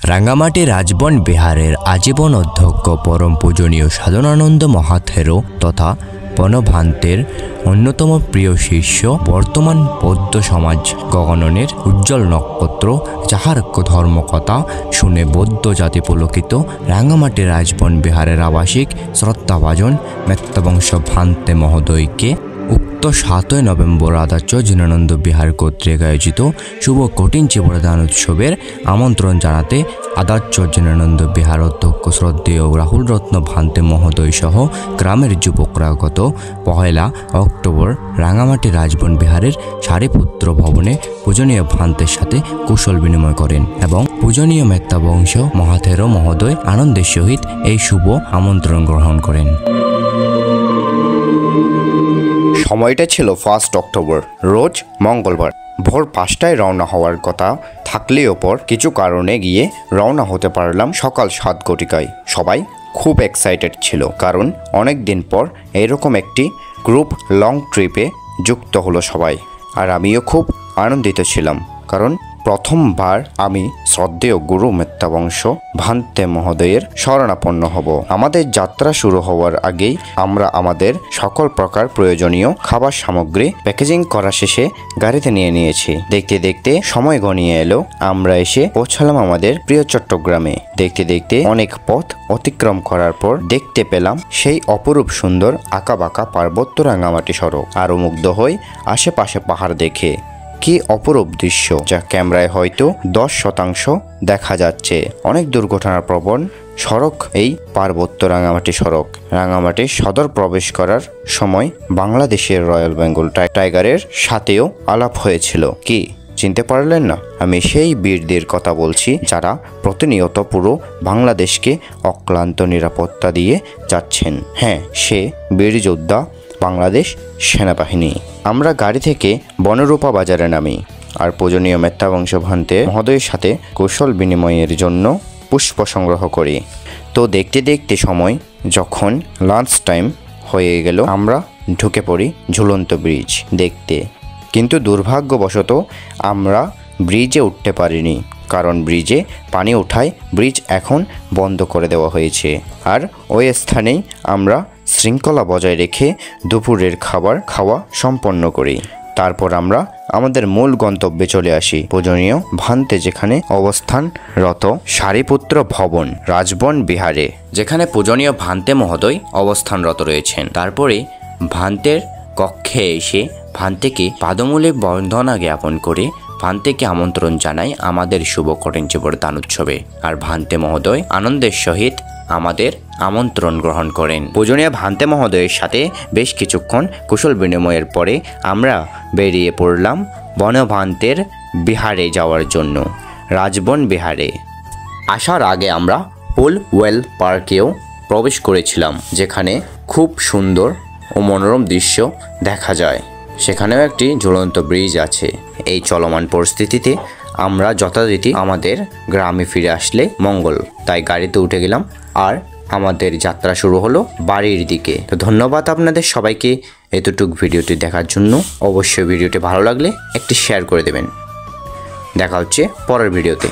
রাঙ্গামাটি রাজবন বিহারের আজীবন অধ্যক্ষ পরম পূজনীয় সাধনানন্দ মহাথেরো তথা বনভান্তের অন্যতম প্রিয় শিষ্য বর্তমান বৌদ্ধ সমাজ গগননের উজ্জ্বল নক্ষত্র, যাহার ধর্মকথা শুনে বৌদ্ধ জাতি পুলকিত রাঙ্গামাটি রাজবন বিহারের আবাসিক শ্রদ্ধাভাজন মেত্তবংশ ভান্তে মহোদয়কে উক্ত 7 নভেম্বর আদাচ্য জিনানন্দ বিহার কর্তৃক আয়োজিত শুভ কঠিন চিবরদান উৎসবের আমন্ত্রণ জানাতে আদাচ্য জিনানন্দ বিহার অধ্যক্ষ শ্রদ্ধেয় রাহুল রত্ন ভান্তে মহোদয় সহ গ্রামের যুবকরা গত 1 অক্টোবর রাঙ্গামাটি রাজবন বিহারের সারিপুত্র ভবনে পূজনীয় ভান্তের সাথে কুশল বিনিময় করেন এবং পূজনীয় মেত্তাবংশ মহাথেরো মহোদয় আনন্দের সহিত এই শুভ আমন্ত্রণ গ্রহণ করেন। সময়টা ছিল 1 অক্টোবর, রোজ মঙ্গলবার। ভোর 5টায় রওনা হওয়ার কথা থাকলেও পর কিছু কারণে গিয়ে রওনা হতে পারলাম সকাল 7 ঘটিকায়। সবাই খুব এক্সাইটেড ছিল, কারণ অনেক দিন পর এরকম একটি গ্রুপ লং ট্রিপে যুক্ত হলো সবাই। আর আমিও খুব আনন্দিত ছিলাম, কারণ প্রথমবার আমি শ্রদ্ধেয় গুরু মেত্তাবংশ ভান্তে মহোদয়ের শরণাপন্ন হব। আমাদের যাত্রা শুরু হওয়ার আগেই আমরা আমাদের সকল প্রকার প্রয়োজনীয় খাবার সামগ্রী প্যাকেজিং করা শেষে গাড়িতে নিয়ে নিয়েছি। দেখতে দেখতে সময় গণিয়ে এলো, আমরা এসে পৌঁছালাম আমাদের প্রিয় চট্টগ্রামে। দেখতে দেখতে অনেক পথ অতিক্রম করার পর দেখতে পেলাম সেই অপরূপ সুন্দর আঁকাবাঁকা পার্বত্য রাঙ্গামাটি সড়ক। আরও মুগ্ধ হই আশেপাশে পাহাড় দেখে। কি অপরূপ দৃশ্য, যা ক্যামেরায় হয়তো 10% দেখা যাচ্ছে। অনেক দুর্ঘটনার প্রবণ সড়ক এই পার্বত্য রাঙ্গামাটি সড়ক। রাঙ্গামাটি সদর প্রবেশ করার সময় বাংলাদেশের রয়্যাল বেঙ্গল টাইগারের সাথেও আলাপ হয়েছিল। কি চিনতে পারলেন না? আমি সেই বীরদের কথা বলছি, যারা প্রতিনিয়ত পুরো বাংলাদেশকে অক্লান্ত নিরাপত্তা দিয়ে যাচ্ছেন। হ্যাঁ, সে বীর যোদ্ধা বাংলাদেশ সেনাবাহিনী। আমরা গাড়ি থেকে বনরূপা বাজারে নামি আর পূজনীয় মেত্তাবংশ ভান্তে মহোদয়ের সাথে কৌশল বিনিময়ের জন্য পুষ্প সংগ্রহ করি। তো দেখতে দেখতে সময় যখন লাঞ্চ টাইম হয়ে গেল, আমরা ঢুকে পড়ি ঝুলন্ত ব্রিজ দেখতে। কিন্তু দুর্ভাগ্যবশত আমরা ব্রিজে উঠতে পারিনি, কারণ ব্রিজে পানি ওঠায় ব্রিজ এখন বন্ধ করে দেওয়া হয়েছে। আর ওই স্থানেই আমরা শৃঙ্খলা বজায় রেখে দুপুরের খাবার খাওয়া সম্পন্ন করি। তারপর আমরা আমাদের মূল গন্তব্যে চলে আসি, পূজনীয় ভান্তে যেখানে অবস্থানরত সারিপুত্র ভবন রাজবন বিহারে, যেখানে পূজনীয় ভান্তে মহোদয় অবস্থানরত রয়েছেন। তারপরে ভান্তের কক্ষে এসে ভান্তেকে পাদমূলে বন্দনা জ্ঞাপন করে ভান্তেকে আমন্ত্রণ জানাই আমাদের শুভ কঠিন চিবরদান উৎসবে। আর ভান্তে মহোদয় আনন্দের সহিত আমাদের আমন্ত্রণ গ্রহণ করেন। পূজনীয় ভান্তে মহোদয়ের সাথে বেশ কিছুক্ষণ কুশল বিনিময়ের পরে আমরা বেরিয়ে পড়লাম বনভান্তের বিহারে যাওয়ার জন্য, রাজবন বিহারে। আসার আগে আমরা পুল ওয়েল পার্কেও প্রবেশ করেছিলাম, যেখানে খুব সুন্দর ও মনোরম দৃশ্য দেখা যায়। সেখানেও একটি ঝুলন্ত ব্রিজ আছে। এই চলমান পরিস্থিতিতে আমরা যথারীতি আমাদের গ্রামে ফিরে আসলে মঙ্গল, তাই গাড়িতে উঠে গেলাম আর আমাদের যাত্রা শুরু হলো বাড়ির দিকে। তো ধন্যবাদ আপনাদের সবাইকে এতটুকু ভিডিওটি দেখার জন্য। অবশ্যই ভিডিওটি ভালো লাগলে একটি শেয়ার করে দেবেন। দেখা হচ্ছে পরের ভিডিওতে।